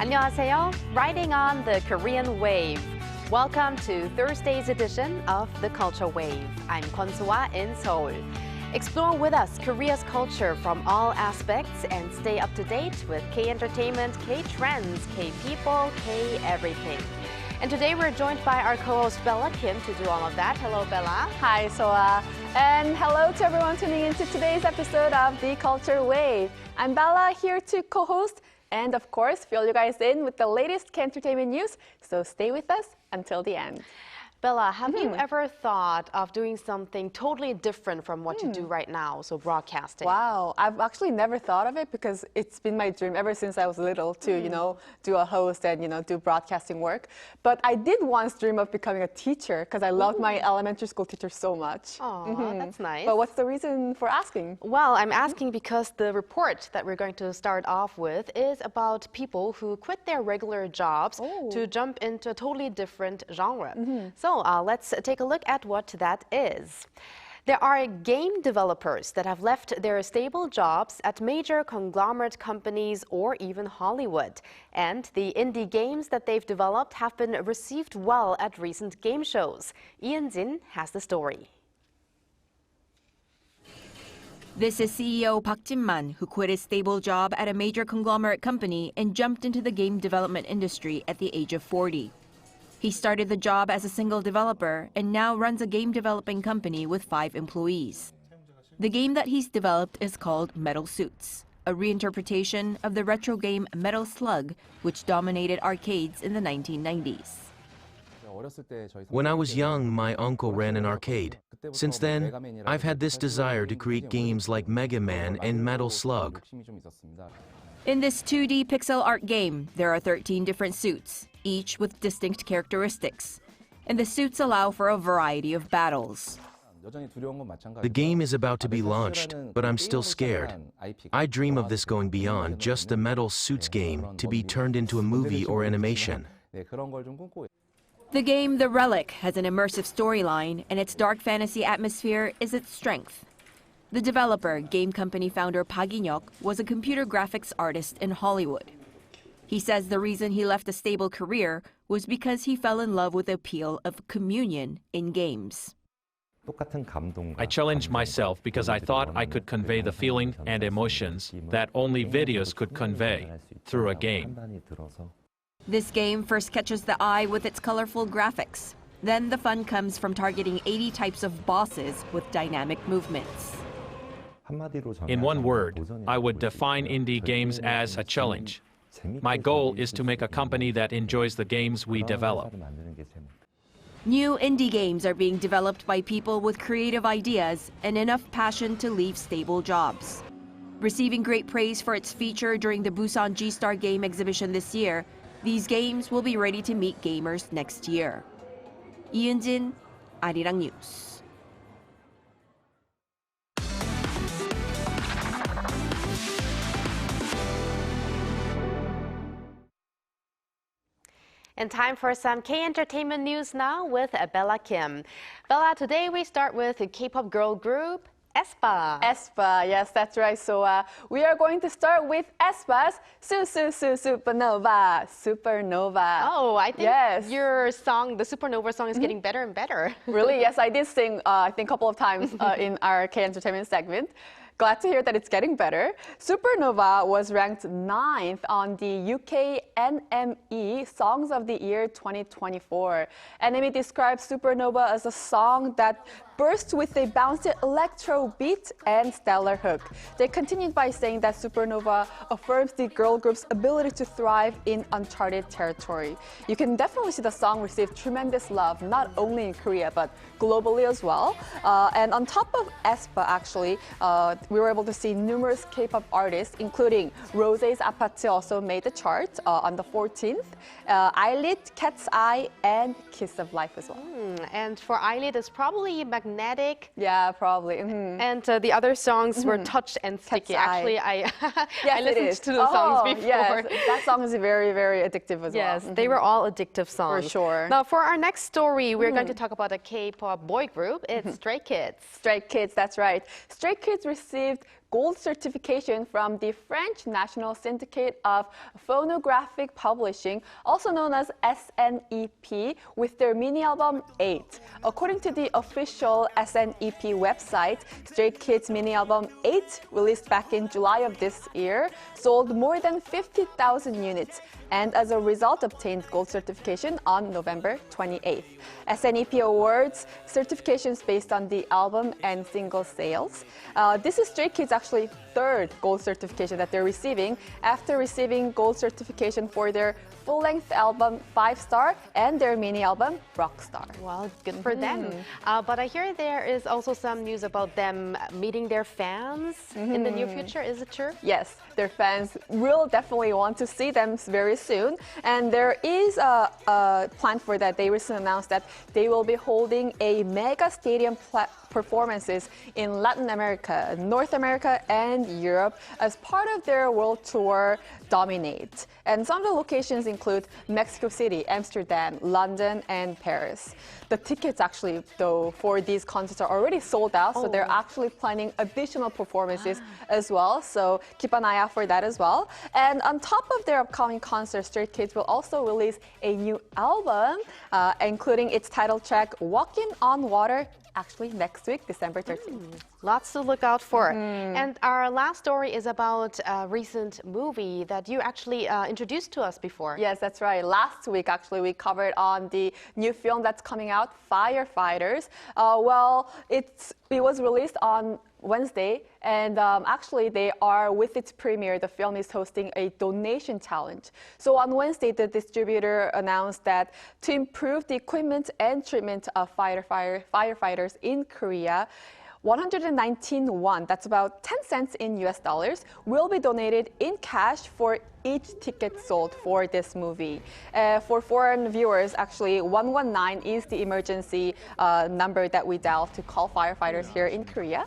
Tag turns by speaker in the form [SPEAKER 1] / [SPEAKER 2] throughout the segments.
[SPEAKER 1] 안녕하세요. Riding on the Korean wave. Welcome to Thursday's edition of the Culture Wave. I'm Kwon-Soo-ah in Seoul. Explore with us Korea's culture from all aspects and stay up to date with K-entertainment, K-trends, K-people, K-everything. And today we're joined by our co-host Bella Kim to do all of that. Hello, Bella.
[SPEAKER 2] Hi, Soa. And hello to everyone tuning into today's episode of The Culture Wave. I'm Bella, here to co-host and, of course, fill you guys in with the latest K-entertainment news. So stay with us until the end.
[SPEAKER 1] Bella, have you ever thought of doing something totally different from what you do right now, so broadcasting?
[SPEAKER 2] Wow, I've actually never thought of it because it's been my dream ever since I was little to, do a host and, do broadcasting work. But I did once dream of becoming a teacher because I loved my elementary school teacher so much.
[SPEAKER 1] Oh, that's nice.
[SPEAKER 2] But what's the reason for asking?
[SPEAKER 1] Well, I'm asking because the report that we're going to start off with is about people who quit their regular jobs to jump into a totally different genre. So let's take a look at what that is. There are game developers that have left their stable jobs at major conglomerate companies or even Hollywood. And the indie games that they've developed have been received well at recent game shows. Jin has the story.
[SPEAKER 3] This is CEO Park Jin-man, who quit his stable job at a major conglomerate company and jumped into the game development industry at the age of 40. He started the job as a single developer and now runs a game developing company with 5 employees. The game that he's developed is called Metal Suits, a reinterpretation of the retro game Metal Slug, which dominated arcades in the 1990s.
[SPEAKER 4] When I was young, my uncle ran an arcade. Since then, I've had this desire to create games like Mega Man and Metal Slug.
[SPEAKER 3] In this 2D pixel art game, there are 13 different suits, each with distinct characteristics. And the suits allow for a variety of battles.
[SPEAKER 4] The game is about to be launched, but I'm still scared. I dream of this going beyond just the Metal Suits game to be turned into a movie or animation.
[SPEAKER 3] The game The Relic has an immersive storyline, and its dark fantasy atmosphere is its strength. The developer, game company founder Park In-hyuk, was a computer graphics artist in Hollywood. He says the reason he left a stable career was because he fell in love with the appeal of communion in games.
[SPEAKER 5] I challenged myself because I thought I could convey the feeling and emotions that only videos could convey through a game.
[SPEAKER 3] This game first catches the eye with its colorful graphics. Then the fun comes from targeting 80 types of bosses with dynamic movements.
[SPEAKER 5] In one word, I would define indie games as a challenge. My goal is to make a company that enjoys the games we develop.
[SPEAKER 3] New indie games are being developed by people with creative ideas and enough passion to leave stable jobs. Receiving great praise for its feature during the Busan G-Star Game exhibition this year, these games will be ready to meet gamers next year. Jin, Arirang News.
[SPEAKER 1] And time for some K-entertainment news now with Bella Kim. Bella, today we start with a K-pop girl group, AESPA.
[SPEAKER 2] AESPA, yes, that's right. So we are going to start with AESPA's Supernova. Supernova.
[SPEAKER 1] Oh, I think your song, the Supernova song, is getting better and better.
[SPEAKER 2] Really? Yes, I did sing, I think, a couple of times in our K-entertainment segment. Glad to hear that it's getting better. Supernova was ranked 9th on the UK NME Songs of the Year 2024. NME describes Supernova as a song that bursts with a bouncy electro beat and stellar hook. They continued by saying that Supernova affirms the girl group's ability to thrive in uncharted territory. You can definitely see the song receive tremendous love, not only in Korea, but globally as well. And on top of aespa, actually, we were able to see numerous K-pop artists, including Rose's Apathy also made the chart on the 14th, Eyelid, Cat's Eye, and Kiss of Life as well.
[SPEAKER 1] And for Eyelid, it's probably Magnetic.
[SPEAKER 2] Yeah, probably.
[SPEAKER 1] And the other songs were Touch and Sticky.
[SPEAKER 2] Cat's
[SPEAKER 1] Actually, I
[SPEAKER 2] yes,
[SPEAKER 1] listened to the songs before.
[SPEAKER 2] Yes, that song is very, very addictive as well.
[SPEAKER 1] Yes, they were all addictive songs.
[SPEAKER 2] For sure.
[SPEAKER 1] Now, for our next story, we're going to talk about a K-pop boy group. It's Stray Kids.
[SPEAKER 2] Stray Kids, that's right. Stray Kids received gold certification from the French National Syndicate of Phonographic Publishing, also known as SNEP, with their mini album 8. According to the official SNEP website, Stray Kids' mini album 8, released back in July of this year, sold more than 50,000 units, and as a result obtained gold certification on November 28th. SNEP awards certifications based on the album and single sales. This is Stray Kids' actually third gold certification that they're receiving after receiving gold certification for their full-length album 5 Star and their mini album Rockstar.
[SPEAKER 1] Well, good for them. But I hear there is also some news about them meeting their fans in the near future. Is it true?
[SPEAKER 2] Yes, their fans will definitely want to see them very soon. And there is a plan for that. They recently announced that they will be holding a mega stadium performances in Latin America, North America, and Europe as part of their world tour Dominate. And some of the locations include Mexico City, Amsterdam, London, and Paris. The tickets actually, though, for these concerts are already sold out, so they're actually planning additional performances as well. So keep an eye out for that as well. And on top of their upcoming concerts, Stray Kids will also release a new album, including its title track, Walking on Water, actually next week, December 13th.
[SPEAKER 1] Lots to look out for. And our last story is about a recent movie that you actually introduced to us before.
[SPEAKER 2] Yes, that's right. Last week, actually, we covered on the new film that's coming out, Firefighters. Well, it was released on Wednesday, and actually they are, with its premiere, the film is hosting a donation challenge. So on Wednesday, the distributor announced that to improve the equipment and treatment of firefighters in Korea, 119 won, that's about 10 cents in US dollars, will be donated in cash for each ticket sold for this movie. For foreign viewers, actually, 119 is the emergency number that we dial to call firefighters here in Korea.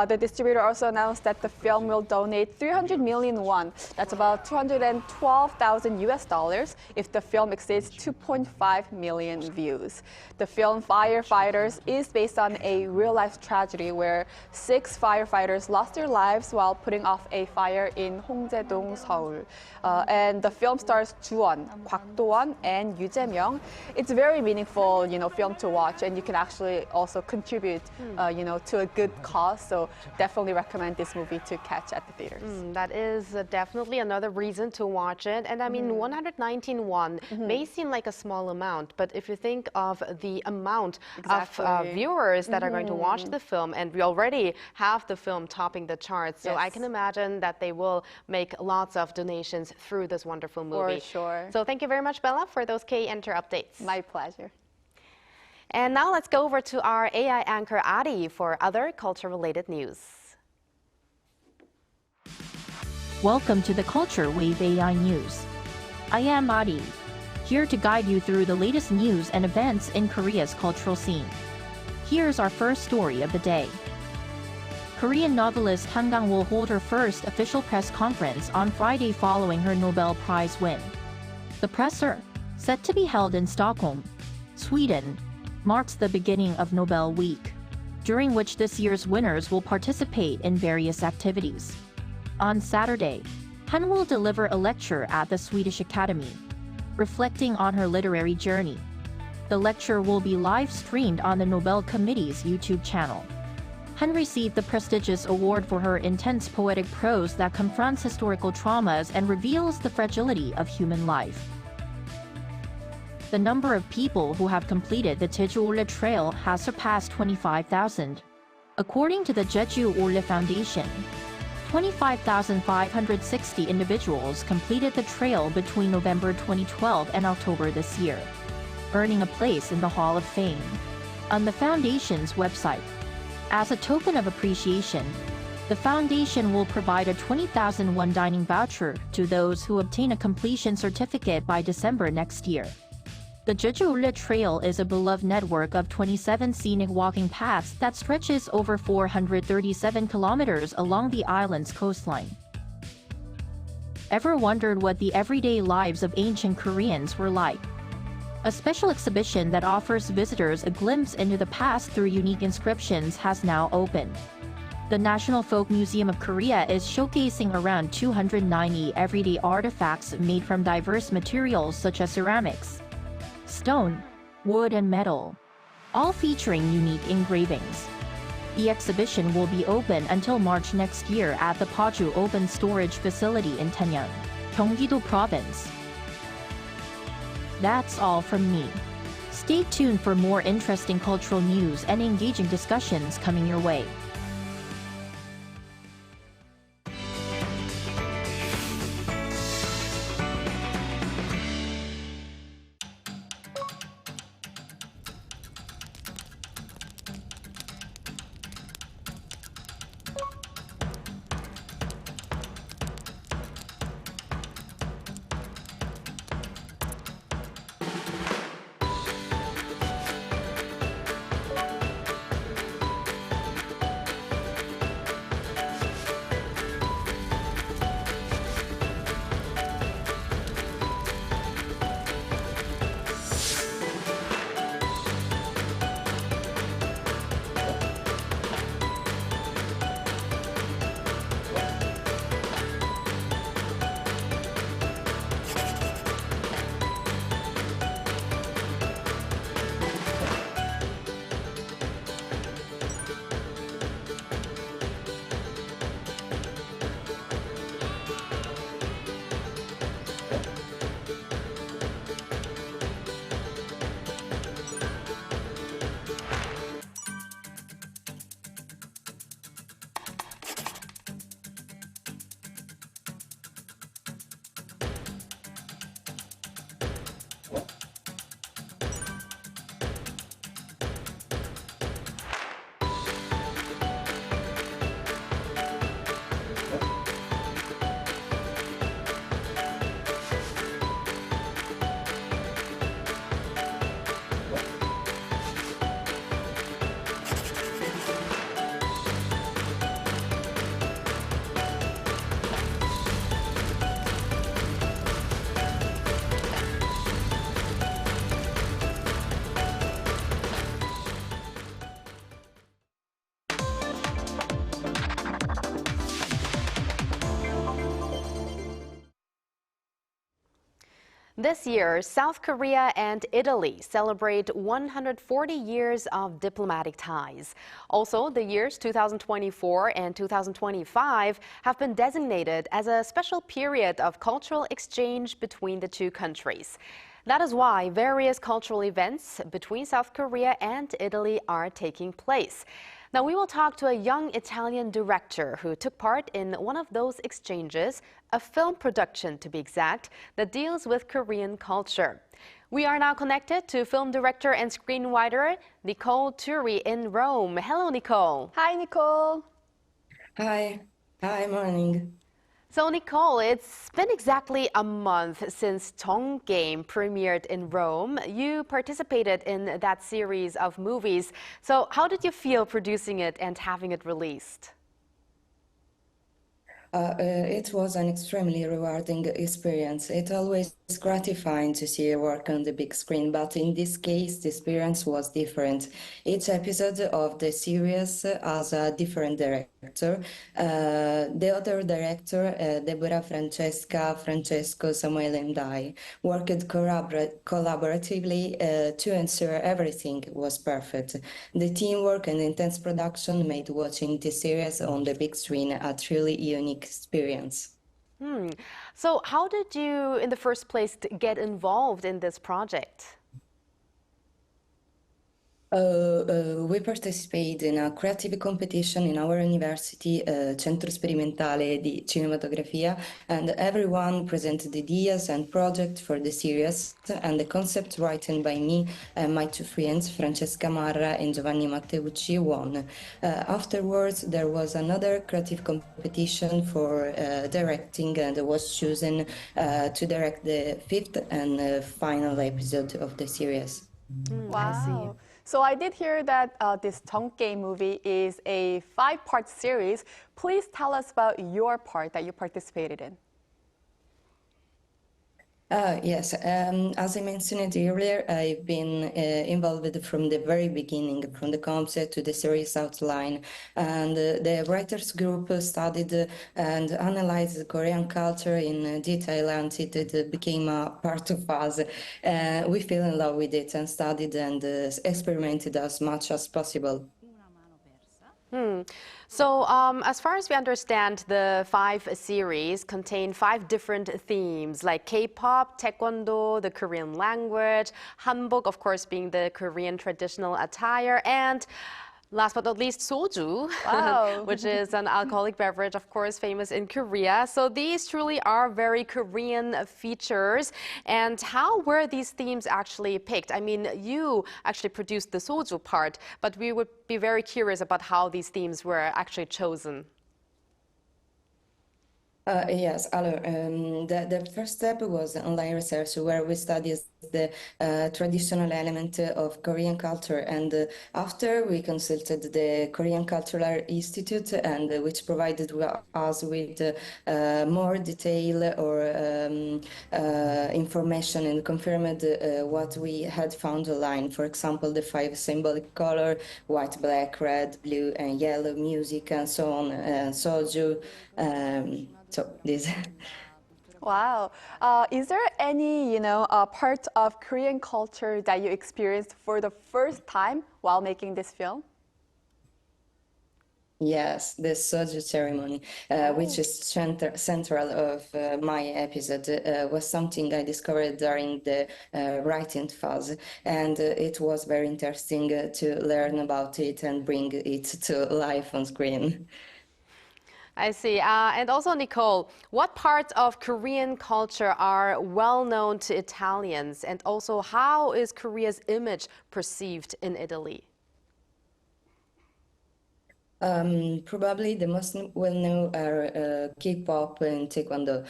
[SPEAKER 2] The distributor also announced that the film will donate 300 million won, that's about 212,000 US dollars, if the film exceeds 2.5 million views. The film Firefighters is based on a real-life tragedy where 6 firefighters lost their lives while putting off a fire in Hongjae-dong, Seoul. And the film stars Juwon, Kwak Do-won, and Jjimjilbang. It's a very meaningful, film to watch, and you can actually also contribute, to a good cause. So definitely recommend this movie to catch at the theaters.
[SPEAKER 1] That is definitely another reason to watch it. And I mean, 119 won may seem like a small amount, but if you think of the amount of viewers that are going to watch the film, and we already have the film topping the charts, so I can imagine that they will make lots of donations through this wonderful movie.
[SPEAKER 2] For sure.
[SPEAKER 1] So thank you very much, Bella, for those K-Enter updates.
[SPEAKER 2] My pleasure.
[SPEAKER 1] And now let's go over to our AI anchor, Ari, for other culture-related news.
[SPEAKER 3] Welcome to the Culture Wave AI News. I am Ari, here to guide you through the latest news and events in Korea's cultural scene. Here's our first story of the day. Korean novelist Han Kang will hold her first official press conference on Friday following her Nobel Prize win. The presser, set to be held in Stockholm, Sweden, marks the beginning of Nobel Week, during which this year's winners will participate in various activities. On Saturday, Han will deliver a lecture at the Swedish Academy, reflecting on her literary journey. The lecture will be live-streamed on the Nobel Committee's YouTube channel. Han received the prestigious award for her intense poetic prose that confronts historical traumas and reveals the fragility of human life. The number of people who have completed the Jeju-Orle Trail has surpassed 25,000. According to the Jeju-Orle Foundation, 25,560 individuals completed the trail between November 2012 and October this year, earning a place in the Hall of Fame. On the foundation's website, as a token of appreciation, the foundation will provide a 20,000 won dining voucher to those who obtain a completion certificate by December next year. The Jeju-Orle Trail is a beloved network of 27 scenic walking paths that stretches over 437 kilometers along the island's coastline. Ever wondered what the everyday lives of ancient Koreans were like? A special exhibition that offers visitors a glimpse into the past through unique inscriptions has now opened.
[SPEAKER 6] The National Folk Museum of Korea is showcasing around 290 everyday artifacts made from diverse materials such as ceramics, stone, wood, and metal, all featuring unique engravings. The exhibition will be open until March next year at the Paju Open Storage Facility in Taenyang, Gyeonggi-do Province. That's all from me. Stay tuned for more interesting cultural news and engaging discussions coming your way.
[SPEAKER 1] This year, South Korea and Italy celebrate 140 years of diplomatic ties. Also, the years 2024 and 2025 have been designated as a special period of cultural exchange between the two countries. That is why various cultural events between South Korea and Italy are taking place. Now, we will talk to a young Italian director who took part in one of those exchanges, a film production to be exact, that deals with Korean culture. We are now connected to film director and screenwriter Nicole Turi in Rome. Hello, Nicole.
[SPEAKER 2] Hi, Nicole.
[SPEAKER 7] Hi. Hi, morning.
[SPEAKER 1] So, Nicole, it's been exactly a month since Tong Game premiered in Rome. You participated in that series of movies. So, how did you feel producing it and having it released?
[SPEAKER 7] It was an extremely rewarding experience. It's always gratifying to see your work on the big screen, but in this case, the experience was different. Each episode of the series has a different director. The other director, Deborah, Francesca, Francesco, Samuele, and I, worked collaboratively to ensure everything was perfect. The teamwork and intense production made watching the series on the big screen a truly unique experience.
[SPEAKER 1] So how did you, in the first place, get involved in this project?
[SPEAKER 7] We participated in a creative competition in our university, Centro Sperimentale di Cinematografia, and everyone presented ideas and projects for the series, and the concept written by me and my two friends, Francesca Marra and Giovanni Matteucci, won. Afterwards, there was another creative competition for directing, and I was chosen to direct the fifth and final episode of the series.
[SPEAKER 2] Wow.
[SPEAKER 1] I see.
[SPEAKER 2] So I did hear that this Tongke movie is a 5-part series. Please tell us about your part that you participated in.
[SPEAKER 7] Yes, as I mentioned earlier, I've been involved from the very beginning, from the concept to the series outline. And the writers group studied and analyzed the Korean culture in detail until it became a part of us. We fell in love with it and studied and experimented as much as possible.
[SPEAKER 1] So, as far as we understand, the 5 series contain 5 different themes like K-pop, Taekwondo, the Korean language, Hanbok, of course, being the Korean traditional attire, and last but not least, soju,
[SPEAKER 2] Wow.
[SPEAKER 1] which is an alcoholic beverage, of course, famous in Korea. So these truly are very Korean features. And how were these themes actually picked? I mean, you actually produced the soju part, but we would be very curious about how these themes were actually chosen.
[SPEAKER 7] Yes, the first step was online research where we studied the traditional element of Korean culture, and after we consulted the Korean Cultural Institute, and which provided us with more detail or information and confirmed what we had found online. For example, the 5 symbolic color: white, black, red, blue, and yellow, music, and so on, soju. So this.
[SPEAKER 2] Wow. Is there any, part of Korean culture that you experienced for the first time while making this film?
[SPEAKER 7] Yes, the soju ceremony, which is central of my episode, was something I discovered during the writing phase, and it was very interesting to learn about it and bring it to life on screen.
[SPEAKER 1] I see. And also, Nicole, what parts of Korean culture are well known to Italians? And also, how is Korea's image perceived in Italy?
[SPEAKER 7] Probably the most well-known are K-pop and Taekwondo.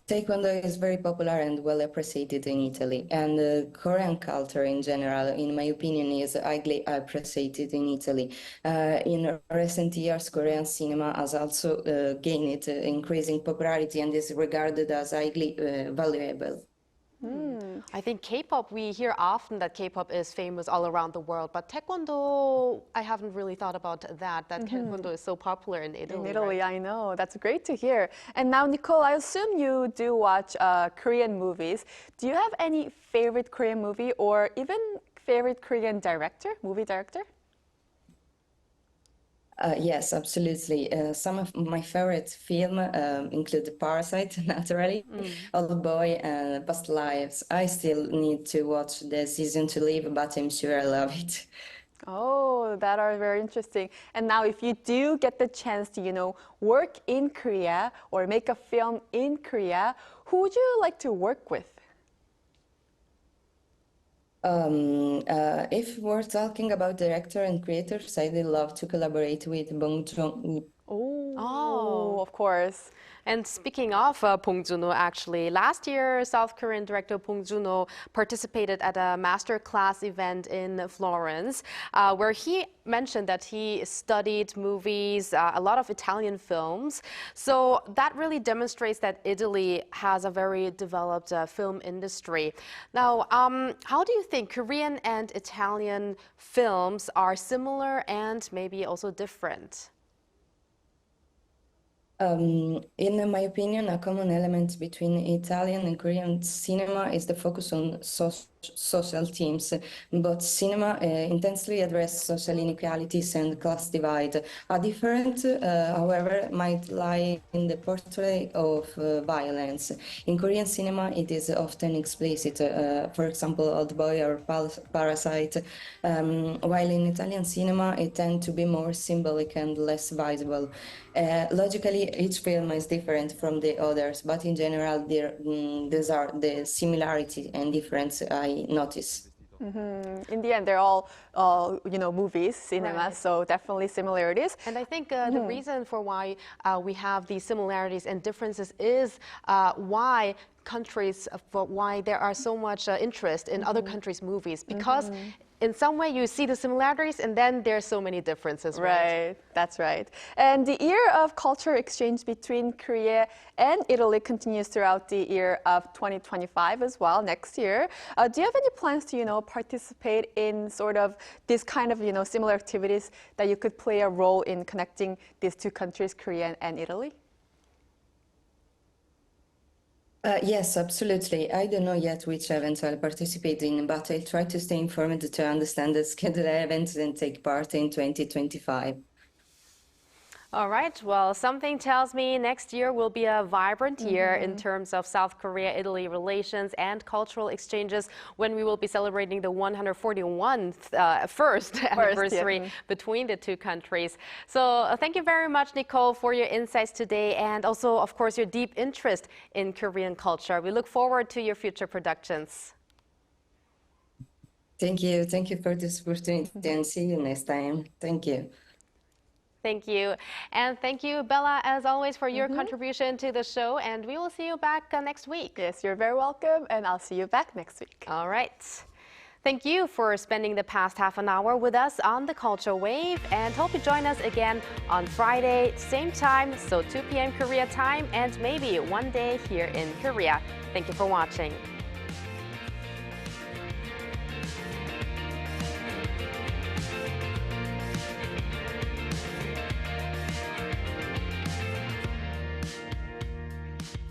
[SPEAKER 7] Taekwondo is very popular and well appreciated in Italy, and Korean culture in general, in my opinion, is highly appreciated in Italy. In recent years, Korean cinema has also gained increasing popularity and is regarded as highly valuable.
[SPEAKER 1] I think K-pop, we hear often that K-pop is famous all around the world, but Taekwondo, I haven't really thought about that Taekwondo is so popular in Italy.
[SPEAKER 2] In Italy,
[SPEAKER 1] right?
[SPEAKER 2] I know. That's great to hear. And now, Nicole, I assume you do watch Korean movies. Do you have any favorite Korean movie or even favorite Korean movie director?
[SPEAKER 7] Yes, absolutely. Some of my favorite films include Parasite, naturally, Old Boy, and Past Lives. I still need to watch the season to live, but I'm sure I love it.
[SPEAKER 2] Oh, that are very interesting. And now, if you do get the chance to, work in Korea or make a film in Korea, who would you like to work with?
[SPEAKER 7] If we're talking about director and creators, I'd love to collaborate with Bong Joon-ho.
[SPEAKER 2] Oh, of course.
[SPEAKER 1] And speaking of Bong Joon-ho, actually, last year, South Korean director Bong Joon-ho participated at a master class event in Florence, where he mentioned that he studied movies, a lot of Italian films. So that really demonstrates that Italy has a very developed film industry. Now, how do you think Korean and Italian films are similar and maybe also different?
[SPEAKER 7] In my opinion, a common element between Italian and Korean cinema is the focus on social themes. Both cinema intensely address social inequalities and class divide. A difference, however, might lie in the portrayal of violence. In Korean cinema, it is often explicit, for example, Old Boy or Parasite, while in Italian cinema, it tends to be more symbolic and less visible. Logically, each film is different from the others, but in general, these are the similarity and difference I notice.
[SPEAKER 2] In the end, they're all, movies, cinema,
[SPEAKER 1] Right.
[SPEAKER 2] so definitely similarities.
[SPEAKER 1] And I think the reason for why we have these similarities and differences is why countries, for why there are so much interest in other countries' movies, because in some way you see the similarities, and then there's so many differences, right?
[SPEAKER 2] Right, that's right. And the year of culture exchange between Korea and Italy continues throughout the year of 2025 as well, next year. Do you have any plans to, participate in sort of this kind of, similar activities that you could play a role in connecting these two countries, Korea and Italy?
[SPEAKER 7] Yes, absolutely. I don't know yet which events I'll participate in, but I'll try to stay informed to understand the scheduled events and take part in 2025.
[SPEAKER 1] All right. Well, something tells me next year will be a vibrant year in terms of South Korea-Italy relations and cultural exchanges when we will be celebrating the 141st first anniversary between the two countries. So thank you very much, Nicole, for your insights today and also, of course, your deep interest in Korean culture. We look forward to your future productions.
[SPEAKER 7] Thank you. Thank you for this opportunity and see you next time. Thank you.
[SPEAKER 1] Thank you. And thank you, Bella, as always, for your contribution to the show. And we will see you back next week.
[SPEAKER 2] Yes, you're very welcome. And I'll see you back next week.
[SPEAKER 1] All right. Thank you for spending the past half an hour with us on the Culture Wave. And hope you join us again on Friday, same time, so 2 p.m. Korea time, and maybe one day here in Korea. Thank you for watching.